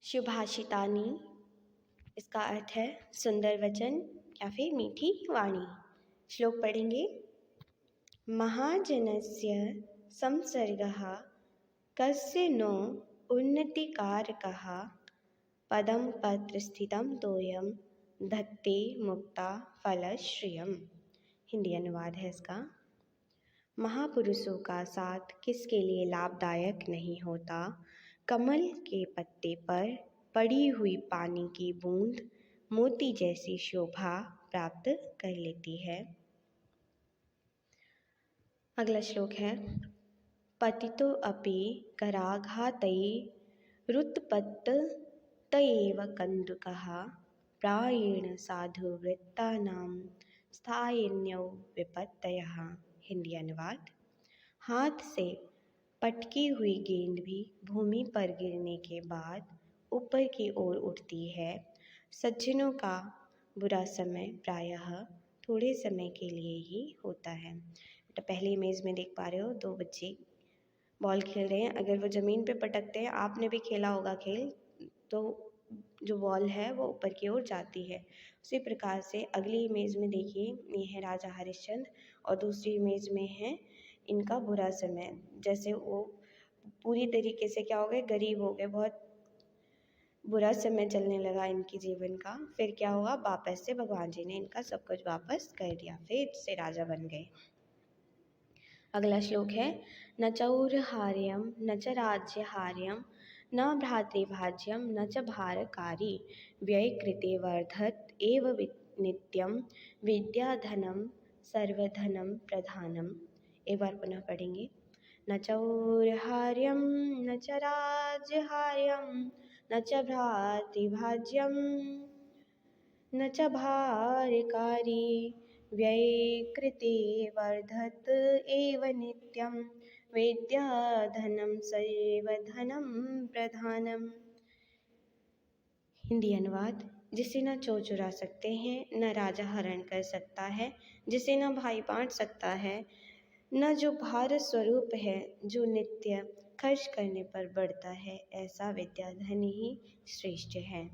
सुभाषितानि, इसका अर्थ है सुंदर वचन या फिर मीठी वाणी। श्लोक पढ़ेंगे। महाजनस्य संसर्गः कस्य नो उन्नतिकारकः पदं पत्र स्थितं तोयं धत्ते मुक्ता फलश्रियम्। हिंदी अनुवाद है इसका। महापुरुषों का साथ किसके लिए लाभदायक नहीं होता। कमल के पत्ते पर पड़ी हुई पानी की बूंद मोती जैसी शोभा प्राप्त कर लेती है। अगला श्लोक है। पतितो अपि कराघातये रुत्पत्तयेव कंदुकः प्रायेण साधुवृत्तानां स्थायिन्यौ विपत्तयः। हिंदी अनुवाद। हाथ से पटकी हुई गेंद भी भूमि पर गिरने के बाद ऊपर की ओर उठती है। सज्जनों का बुरा समय प्रायः थोड़े समय के लिए ही होता है। तो पहली इमेज में देख पा रहे हो, दो बच्चे बॉल खेल रहे हैं। अगर वो ज़मीन पे पटकते हैं, आपने भी खेला होगा खेल, तो जो बॉल है वो ऊपर की ओर जाती है। उसी प्रकार से अगली इमेज में देखिए, ये है राजा हरिश्चंद्र और दूसरी इमेज में है इनका बुरा समय। जैसे वो पूरी तरीके से क्या हो गए, गरीब हो गए, बहुत बुरा समय चलने लगा इनके जीवन का। फिर क्या हुआ, वापस से भगवान जी ने इनका सब कुछ वापस कर दिया, फिर से राजा बन गए। अगला श्लोक है। न चौरहार्यम न च राज्यहार्यम न भ्रातृभाज्यम न च भारकारी व्ययकृते वर्धत एव नित्यम विद्याधनम सर्वधनम प्रधानम। एक बार पुनः पढ़ेंगे। न चौरहार्यम न च राज्यहार्यम न च भ्रातृभाज्यम न च भारकारी व्ययकृते वर्धत एव नित्यं विद्याधनं सर्वधनं प्रधानम। हिंदी अनुवाद। जिसे न चोर चुरा सकते हैं, न राजा हरण कर सकता है, जिसे न भाई बांट सकता है, न जो भारत स्वरूप है, जो नित्य खर्च करने पर बढ़ता है, ऐसा विद्याधन ही श्रेष्ठ है।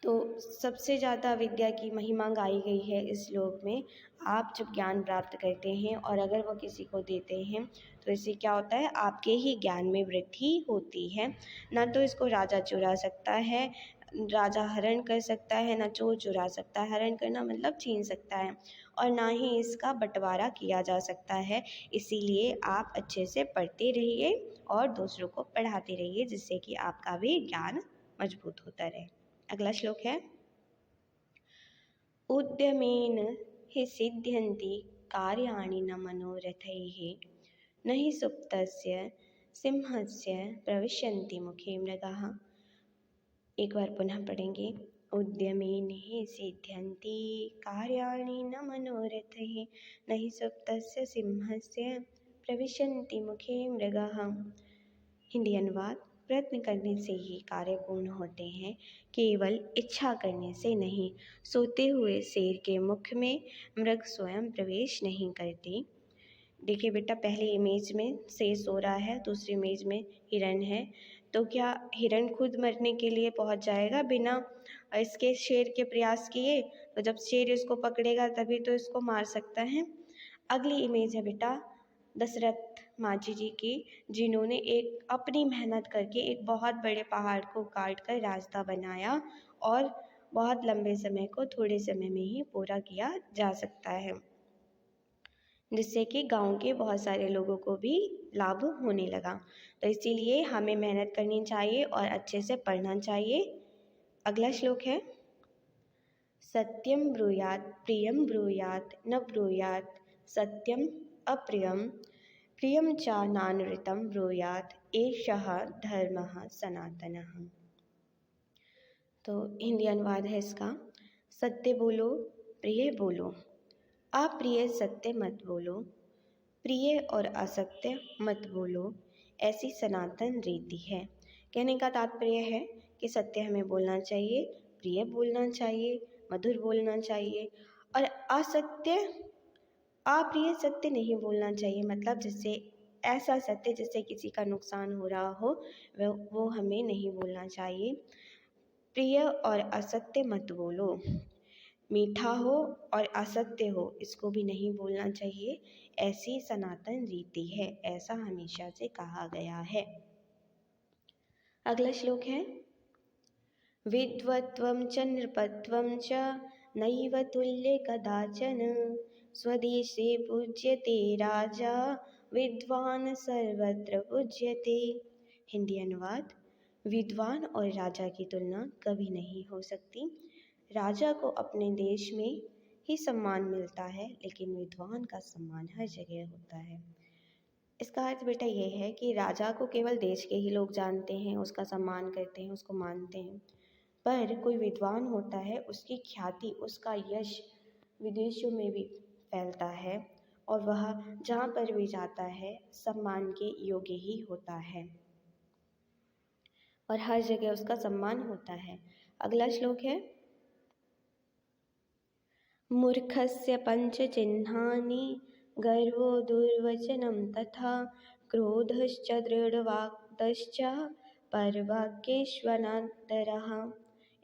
तो सबसे ज़्यादा विद्या की महिमा गाई गई है इस श्लोक में। आप जब ज्ञान प्राप्त करते हैं और अगर वो किसी को देते हैं तो इससे क्या होता है, आपके ही ज्ञान में वृद्धि होती है। ना तो इसको राजा चुरा सकता है, राजा हरण कर सकता है, ना चोर चुरा सकता है, हरण करना मतलब छीन सकता है, और ना ही इसका बंटवारा किया जा सकता है। इसीलिए आप अच्छे से पढ़ते रहिए और दूसरों को पढ़ाते रहिए, जिससे कि आपका भी ज्ञान मजबूत होता रहे। अगला श्लोक है। उद्यमेन हि सिद्ध्यन्ति कार्याणि न मनोरथैः न हि सुप्तस्य सिंहस्य प्रविशन्ति मुखे मृगाः। एक बार पुनः पढ़ेंगे। उद्यमेन हि सिद्ध्यन्ति कार्याणि न मनोरथैः न हि सुप्तस्य सिंहस्य प्रविशन्ति मुखे मृगाः। हिंदी अनुवाद। प्रयत्न करने से ही कार्य पूर्ण होते हैं, केवल इच्छा करने से नहीं। सोते हुए शेर के मुख में मृग स्वयं प्रवेश नहीं करते। देखिए बेटा, पहली इमेज में शेर सो रहा है, दूसरी इमेज में हिरण है। तो क्या हिरण खुद मरने के लिए पहुंच जाएगा बिना इसके शेर के प्रयास किए? तो जब शेर इसको पकड़ेगा तभी तो इसको मार सकता है। अगली इमेज है बेटा दशरथ माझी जी की, जिन्होंने एक अपनी मेहनत करके एक बहुत बड़े पहाड़ को काट कर रास्ता बनाया और बहुत लंबे समय को थोड़े समय में ही पूरा किया जा सकता है, जिससे कि गांव के बहुत सारे लोगों को भी लाभ होने लगा। तो इसीलिए हमें मेहनत करनी चाहिए और अच्छे से पढ़ना चाहिए। अगला श्लोक है। सत्यम ब्रूयात प्रियम ब्रूयात न ब्रूयात सत्यम अप्रियम प्रियम च नानृतं ब्रूयात एषः धर्मः सनातनः। तो हिंदी अनुवाद है इसका। सत्य बोलो, प्रिय बोलो, अप्रिय सत्य मत बोलो, प्रिय और असत्य मत बोलो, ऐसी सनातन रीति है। कहने का तात्पर्य है कि सत्य हमें बोलना चाहिए, प्रिय बोलना चाहिए, मधुर बोलना चाहिए, और अप्रिय सत्य नहीं बोलना चाहिए, मतलब जिससे ऐसा सत्य जिससे किसी का नुकसान हो रहा हो वो हमें नहीं बोलना चाहिए। प्रिय और असत्य मत बोलो। मीठा हो और असत्य हो इसको भी नहीं बोलना चाहिए। ऐसी सनातन रीति है, ऐसा हमेशा से कहा गया है। अगला श्लोक है विद्वत्वं च नृपत्वं च नैव तुल्ये कदाचन स्वदेशे पूज्यते राजा विद्वान सर्वत्र पूज्यते। हिंदी अनुवाद विद्वान और राजा की तुलना कभी नहीं हो सकती। राजा को अपने देश में ही सम्मान मिलता है, लेकिन विद्वान का सम्मान हर जगह होता है। इसका अर्थ बेटा ये है कि राजा को केवल देश के ही लोग जानते हैं, उसका सम्मान करते हैं, उसको मानते हैं। पर कोई विद्वान होता है, उसकी ख्याति, उसका यश विदेशों में भी फैलता है और वह जहाँ पर भी जाता है सम्मान के योग्य ही होता है और हर जगह उसका सम्मान होता है। अगला श्लोक है मूर्खस्य पंचचिह्नानि गर्वो दुर्वचनं तथा क्रोधश्च दृढ़वाक्तश्च परवाक्येष्वनादरः।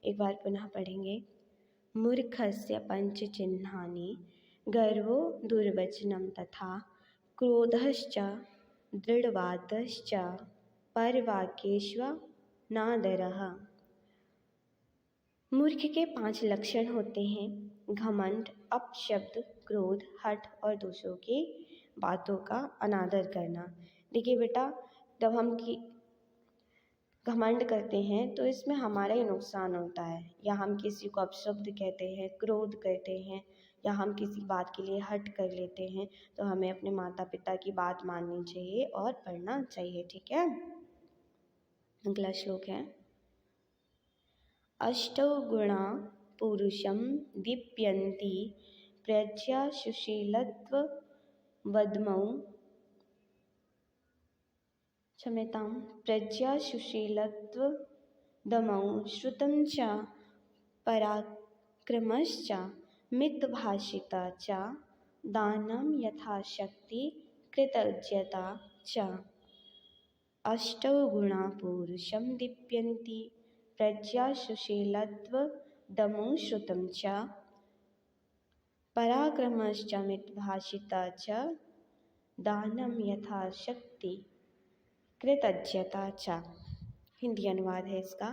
एक बार पुनः पढ़ेंगे। मूर्खस्य पंचचिह्नानि गर्वो दुर्वचनं तथा क्रोधश्च दृढ़वादश्च परवाक्येष्वनादरः। मूर्ख के 5 लक्षण होते हैं, घमंड, अपशब्द, क्रोध, हठ और दूसरों की बातों का अनादर करना। देखिए बेटा, जब हम घमंड करते हैं तो इसमें हमारा ही नुकसान होता है, या हम किसी को अपशब्द कहते हैं, क्रोध करते हैं, या हम किसी बात के लिए हट कर लेते हैं, तो हमें अपने माता पिता की बात माननी चाहिए और पढ़ना चाहिए। ठीक है। अगला श्लोक है अष्टौ गुणा पुरुषं दीप्यन्ति प्रज्ञा सुशीलत्वदमौ श्रुतं च पराक्रमश्च मितभाषिता च दानं यथाशक्ति कृतज्ञता च। अष्टौ गुणा पुरुषं दीप्यन्ति प्रज्ञा सुशीलत्वदमौ श्रुतं च पराक्रमश्च मितभाषिता च दानं यथाशक्ति कृतज्ञता च। हिंदी अनुवाद है इसका।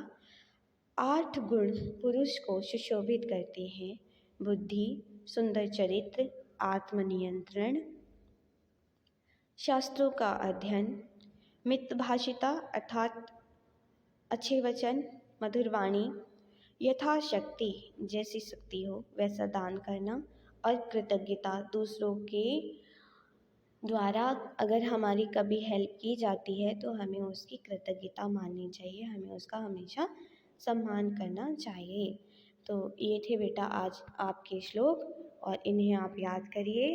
8 गुण पुरुष को सुशोभित करते हैं। बुद्धि, सुंदर चरित्र, आत्मनियंत्रण, शास्त्रों का अध्ययन, मितभाषिता अर्थात अच्छे वचन, मधुर वाणी, यथाशक्ति जैसी शक्ति हो वैसा दान करना, और कृतज्ञता दूसरों के द्वारा अगर हमारी कभी हेल्प की जाती है तो हमें उसकी कृतज्ञता माननी चाहिए, हमें उसका हमेशा सम्मान करना चाहिए। तो ये थे बेटा आज आपके श्लोक और इन्हें आप याद करिए।